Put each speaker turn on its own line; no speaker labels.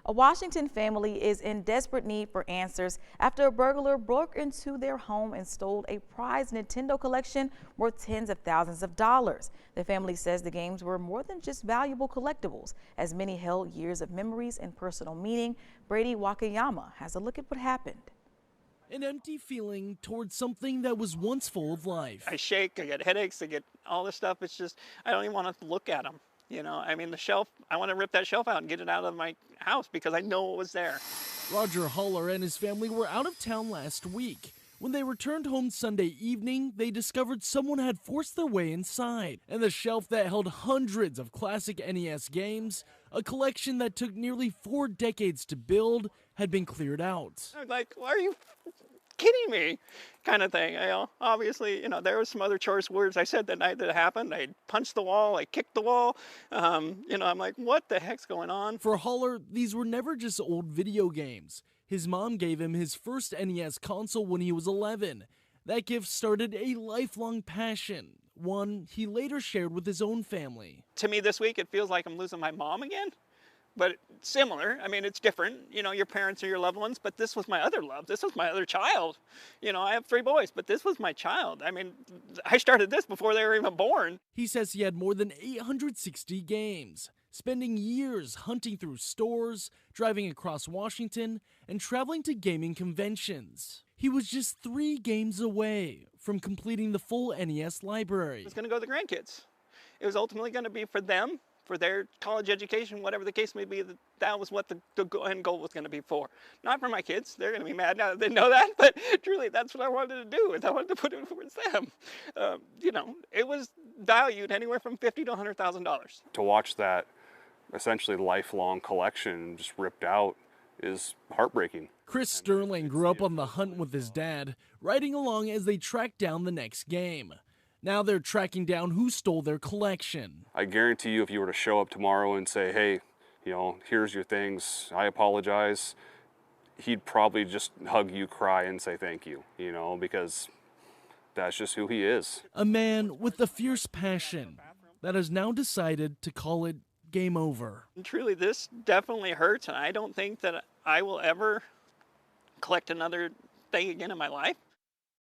A Washington family is in desperate need for answers after a burglar broke into their home and stole a prized Nintendo collection worth tens of thousands of dollars. The family says the games were more than just valuable collectibles, as many held years of memories and personal meaning. Brady Wakayama has a look at what happened.
An empty feeling towards something that was once full of life.
I shake, I get headaches, I get all this stuff. It's just, I don't even want to look at them. You know, I mean, the shelf, I want to rip that shelf out and get it out of my house because I know it was there.
Roger Haller and his family were out of town last week. When they returned home Sunday evening, they discovered someone had forced their way inside, and the shelf that held hundreds of classic NES games, a collection that took nearly 4 decades to build, had been cleared out.
I'm like, why are you kidding me? Kind of thing. You know, obviously, you know, there was some other choice words I said that night that happened. I punched the wall, I kicked the wall. You know, I'm like, what the heck's going on?
For Haller, these were never just old video games. His mom gave him his first NES console when he was 11. That gift started a lifelong passion, one he later shared with his own family.
To me this week, it feels like I'm losing my mom again, but similar. I mean, it's different. You know, your parents are your loved ones, but this was my other love. This was my other child. You know, I have 3 boys, but this was my child. I mean, I started this before they were even born.
He says he had more than 860 games, spending years hunting through stores, driving across Washington, and traveling to gaming conventions. He was just 3 games away from completing the full NES library.
It was going to go to the grandkids. It was ultimately going to be for them, for their college education, whatever the case may be. That was what the end goal was going to be for. Not for my kids. They're going to be mad now that they know that, but truly that's what I wanted to do, and I wanted to put it towards them. You know, it was valued anywhere from $50,000 to $100,000.
To watch that essentially lifelong collection just ripped out is heartbreaking.
Chris Sterling grew up on the hunt with his dad, riding along as they tracked down the next game. Now they're tracking down who stole their collection.
I guarantee you if you were to show up tomorrow and say, hey, you know, here's your things, I apologize, he'd probably just hug you, cry, and say thank you, you know, because that's just who he is.
A man with a fierce passion that has now decided to call it game over.
And truly, this definitely hurts, and I don't think that I will ever collect another thing again in my life.